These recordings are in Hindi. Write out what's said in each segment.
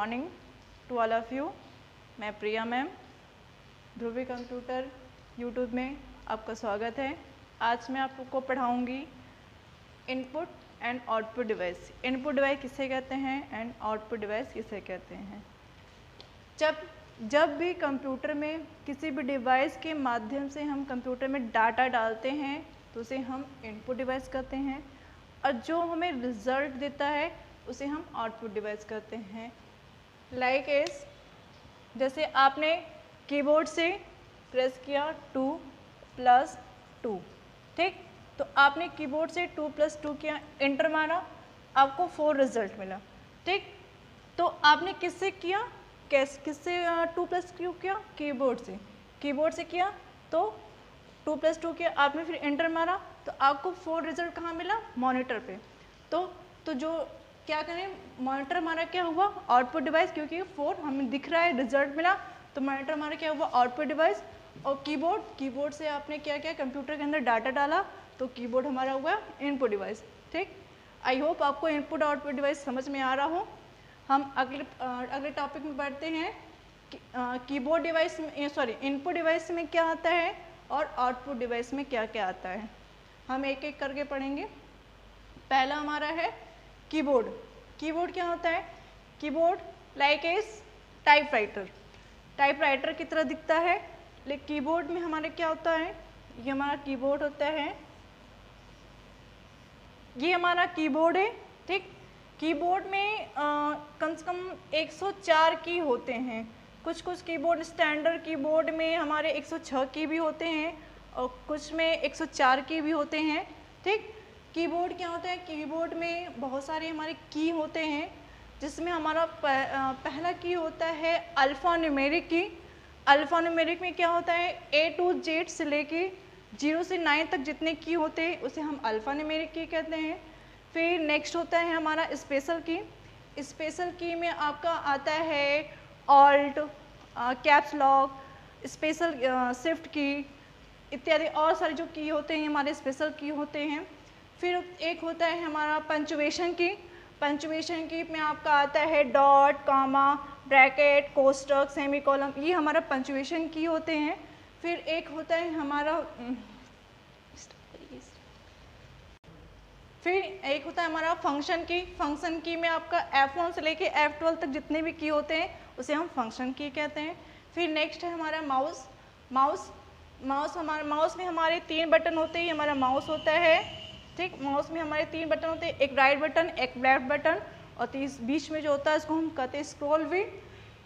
Morning to all of you. मैं Priya ma'am, Dhruvi computer YouTube में आपका स्वागत है। आज मैं आपको पढ़ाऊंगी input and output device. Input device किसे कहते हैं एंड आउटपुट डिवाइस किसे कहते हैं। जब भी कंप्यूटर में किसी भी डिवाइस के माध्यम से हम कंप्यूटर में डाटा डालते हैं तो उसे हम इनपुट डिवाइस कहते हैं, और जो हमें रिजल्ट देता है उसे हम आउटपुट डिवाइस कहते हैं। लाइक एस, जैसे आपने कीबोर्ड से प्रेस किया 2 + 2, ठीक, तो आपने कीबोर्ड से 2 + 2 किया, एंटर मारा, आपको 4 रिजल्ट मिला, ठीक। तो आपने किससे किया, किससे 2 + 2 किया, कीबोर्ड से किया, तो 2 + 2 किया, आपने फिर एंटर मारा, तो आपको 4 रिजल्ट कहाँ मिला, मॉनिटर पे। तो जो क्या करें, मॉनिटर हमारा क्या हुआ, आउटपुट डिवाइस, क्योंकि 4 हमें दिख रहा है, रिजल्ट मिला, तो मॉनिटर हमारा क्या हुआ, आउटपुट डिवाइस। और कीबोर्ड से आपने क्या किया, कंप्यूटर के अंदर डाटा डाला, तो कीबोर्ड हमारा हुआ इनपुट डिवाइस, ठीक। आई होप आपको इनपुट आउटपुट डिवाइस समझ में आ रहा हो। हम अगले टॉपिक में बढ़ते हैं। कीबोर्ड डिवाइस में, सॉरी, इनपुट डिवाइस में क्या आता है और आउटपुट डिवाइस में क्या क्या आता है, हम एक एक करके पढ़ेंगे। पहला हमारा है कीबोर्ड। कीबोर्ड क्या होता है, कीबोर्ड लाइक एस टाइपराइटर की तरह दिखता है, लेकिन कीबोर्ड में हमारे क्या होता है, ये हमारा कीबोर्ड होता है, ये हमारा कीबोर्ड है, ठीक। कीबोर्ड में कम से कम 104 की होते हैं। कुछ कीबोर्ड, स्टैंडर्ड कीबोर्ड में हमारे 106 की भी होते हैं और कुछ में 104 की भी होते हैं, ठीक। कीबोर्ड क्या होता है, कीबोर्ड में बहुत सारे हमारे की होते हैं, जिसमें हमारा पहला की होता है अल्फ़ा न्यूमेरिक की। अल्फ़ा न्यूमेरिक में क्या होता है, A to Z से लेके 0 से 9 तक जितने की होते हैं उसे हम अल्फ़ा न्यूमेरिक की कहते हैं। फिर नेक्स्ट होता है हमारा स्पेशल की। स्पेशल की में आपका आता है alt, caps lock, special shift की इत्यादि और सारे जो की होते हैं हमारे स्पेशल की होते हैं। फिर एक होता है हमारा पंचुएशन की। पंचुएशन की में आपका आता है डॉट, कॉमा, ब्रैकेट, कोष्टक, सेमीकोलन, ये हमारा पंचुएशन की होते हैं। फिर एक होता है हमारा फंक्शन की। फंक्शन की में आपका F1 से लेके F12 तक जितने भी की होते हैं उसे हम फंक्शन की कहते हैं। फिर नेक्स्ट है हमारा माउस में हमारे 3 बटन होते हैं, हमारा माउस होता है, ठीक। माउस में हमारे 3 बटन होते हैं, एक राइट बटन, एक लेफ्ट बटन, और बीच में जो होता है उसको हम कहते हैं स्क्रॉल व्हील,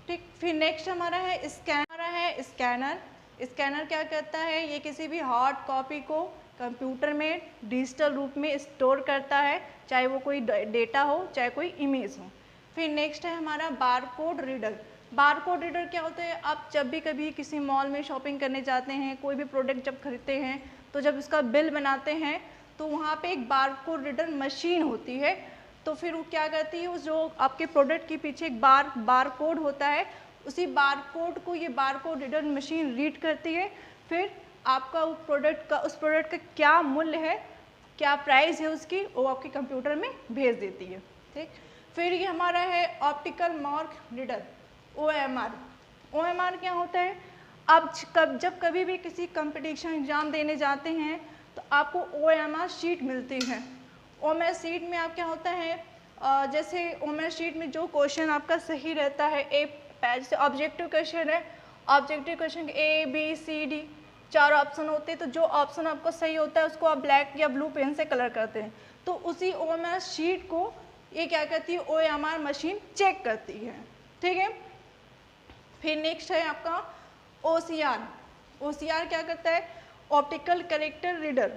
ठीक। फिर नेक्स्ट हमारा है स्कैनर। स्कैनर क्या करता है, ये किसी भी हार्ड कॉपी को कंप्यूटर में डिजिटल रूप में स्टोर करता है, चाहे वो कोई डेटा हो चाहे कोई इमेज हो। फिर नेक्स्ट है हमारा बारकोड रीडर। बारकोड रीडर क्या होता है, आप जब भी कभी किसी मॉल में शॉपिंग करने जाते हैं, कोई भी प्रोडक्ट जब खरीदते हैं, तो जब उसका बिल बनाते हैं तो वहाँ पे एक बारकोड रीडर मशीन होती है। तो फिर वो क्या करती है, उस जो आपके प्रोडक्ट के पीछे एक बारकोड होता है, उसी बारकोड को ये बारकोड रीडर मशीन रीड करती है। फिर आपका उस प्रोडक्ट का क्या मूल्य है, क्या प्राइस है उसकी, वो आपके कंप्यूटर में भेज देती है, ठीक। फिर ये हमारा है optical mark reader, OMR। OMR क्या होता है, आप जब कभी भी किसी कंपटीशन एग्जाम देने जाते हैं तो आपको OMR शीट मिलती है। OMR शीट में आप क्या होता है, जैसे OMR शीट में जो क्वेश्चन आपका सही रहता है, जैसे ऑब्जेक्टिव क्वेश्चन है, objective question A B C D 4 option होते हैं, तो जो ऑप्शन आपको सही होता है उसको आप ब्लैक या ब्लू पेन से कलर करते हैं, तो उसी OMR शीट को ये क्या करती है, OMR मशीन चेक करती है, ठीक है। फिर नेक्स्ट है आपका OCR क्या करता है, ऑप्टिकल कैरेक्टर रीडर।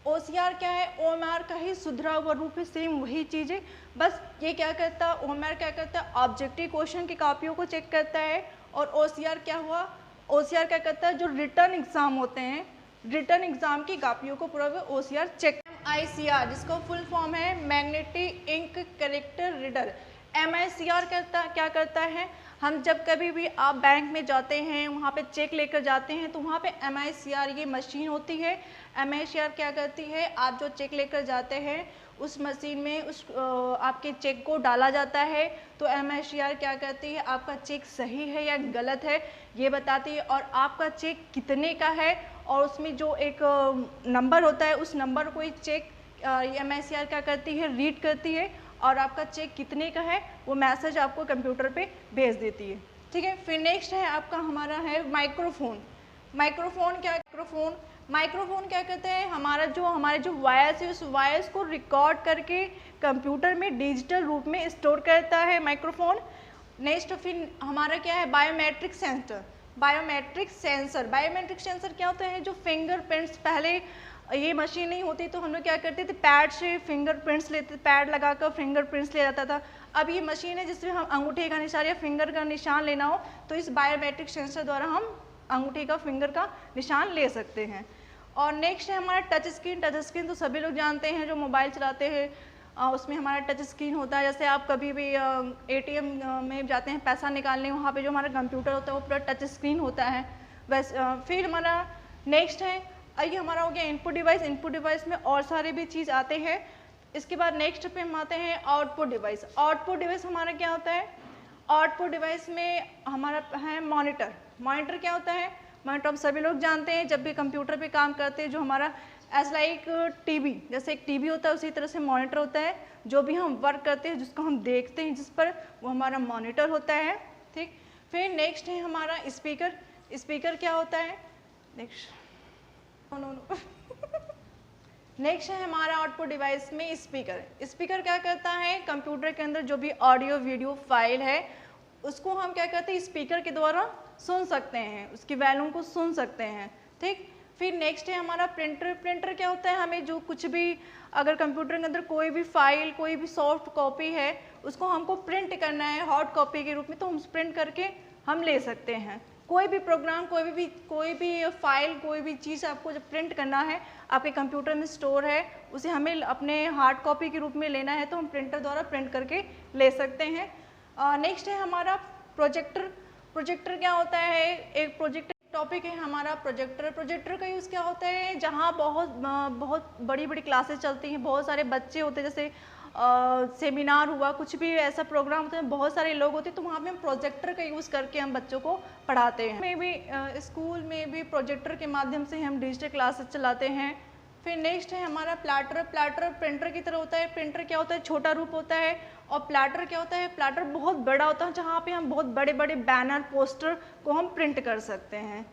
OCR क्या है, OMR का ही सुधरा हुआ रूप है, सेम वही चीज़ है, बस ये क्या करता है, OMR क्या करता है, ऑब्जेक्टिव क्वेश्चन की कॉपियों को चेक करता है, और OCR क्या हुआ, OCR क्या करता है, जो रिटर्न एग्जाम होते हैं, रिटर्न एग्जाम की कॉपियों को पूरा OCR चेक। MICR जिसका फुल फॉर्म है magnetic ink character reader. MICR क्या करता है, हम जब कभी भी आप बैंक में जाते हैं, वहाँ पे चेक लेकर जाते हैं, तो वहाँ पे MICR ये मशीन होती है। MICR क्या करती है, आप जो चेक लेकर जाते हैं उस मशीन में उस आपके चेक को डाला जाता है, तो MICR क्या करती है, आपका चेक सही है या गलत है ये बताती है, और आपका चेक कितने का है, और उसमें जो एक नंबर होता है उस नंबर को चेक MICR क्या करती है, रीड करती है, और आपका चेक कितने का है वो मैसेज आपको कंप्यूटर पे भेज देती है। ठीक है, फिर नेक्स्ट है आपका हमारा है माइक्रोफोन। माइक्रोफोन क्या कहते हैं, हमारे जो वायर्स है उस वायर्स को रिकॉर्ड करके कंप्यूटर में डिजिटल रूप में स्टोर करता है माइक्रोफोन। नेक्स्ट फिर हमारा क्या है, बायोमेट्रिक सेंसर क्या होता है, जो फिंगरप्रिंट्स, पहले ये मशीन नहीं होती तो हम लोग क्या करते थे, पैड से फिंगरप्रिंट्स लेते, पैड लगाकर फिंगरप्रिंट्स ले जाता था। अब ये मशीन है जिसमें हम अंगूठे का निशान या फिंगर का निशान लेना हो तो इस बायोमेट्रिक सेंसर द्वारा हम अंगूठे का, फिंगर का निशान ले सकते हैं। और नेक्स्ट है हमारा टच स्क्रीन तो सभी लोग जानते हैं, जो मोबाइल चलाते हैं उसमें हमारा टच स्क्रीन होता है। जैसे आप कभी भी ATM में जाते हैं पैसा निकालने, वहाँ पे जो हमारा कंप्यूटर होता है वो पूरा टच स्क्रीन होता है। फिर हमारा नेक्स्ट है, ये हमारा हो गया इनपुट डिवाइस में और सारे भी चीज़ आते हैं। इसके बाद नेक्स्ट पे हम आते हैं आउटपुट डिवाइस हमारा क्या होता है, आउटपुट डिवाइस में हमारा है मॉनिटर क्या होता है, मॉनिटर हम सभी लोग जानते हैं, जब भी कंप्यूटर पे काम करते हैं जो हमारा एज लाइक टीवी, जैसे एक टीवी होता है उसी तरह से मॉनिटर होता है, जो भी हम वर्क करते हैं जिसको हम देखते हैं जिस पर, वो हमारा मॉनिटर होता है। ठीक, फिर नेक्स्ट है हमारा स्पीकर क्या होता है, नेक्स्ट है हमारा आउटपुट डिवाइस में स्पीकर क्या करता है, कंप्यूटर के अंदर जो भी ऑडियो वीडियो फाइल है उसको हम क्या करते हैं, स्पीकर के द्वारा सुन सकते हैं, उसकी वैल्यू को सुन सकते हैं। ठीक, फिर नेक्स्ट है हमारा प्रिंटर क्या होता है, हमें जो कुछ भी अगर कंप्यूटर के अंदर कोई भी फाइल, कोई भी सॉफ्ट कॉपी है उसको हमको प्रिंट करना है हार्ड कॉपी के रूप में, तो हम प्रिंट करके हम ले सकते हैं। कोई भी प्रोग्राम, कोई भी फाइल, कोई भी चीज़ आपको जब प्रिंट करना है, आपके कंप्यूटर में स्टोर है, उसे हमें अपने हार्ड कॉपी के रूप में लेना है तो हम प्रिंटर द्वारा प्रिंट करके ले सकते हैं। नेक्स्ट है हमारा प्रोजेक्टर क्या होता है, एक प्रोजेक्टर टॉपिक है हमारा प्रोजेक्टर का यूज़ क्या होता है, जहाँ बहुत बड़ी क्लासेस चलती हैं, बहुत सारे बच्चे होते हैं, जैसे सेमिनार हुआ, कुछ भी ऐसा प्रोग्राम होता है, बहुत सारे लोग होते हैं, तो वहाँ पे हम प्रोजेक्टर का यूज़ करके हम बच्चों को पढ़ाते हैं। स्कूल में भी प्रोजेक्टर के माध्यम से हम डिजिटल क्लासेस चलाते हैं। फिर नेक्स्ट है हमारा प्लाटर प्रिंटर की तरह होता है। प्रिंटर क्या होता है, छोटा रूप होता है, और प्लाटर क्या होता है, प्लाटर बहुत बड़ा होता है, जहाँ पे हम बहुत बड़े बैनर, पोस्टर को हम प्रिंट कर सकते हैं।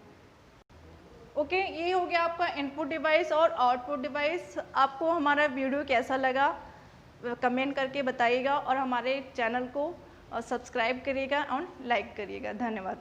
ओके, ये हो गया आपका इनपुट डिवाइस और आउटपुट डिवाइस। आपको हमारा वीडियो कैसा लगा कमेंट करके बताइएगा, और हमारे चैनल को सब्सक्राइब करिएगा और लाइक करिएगा। धन्यवाद।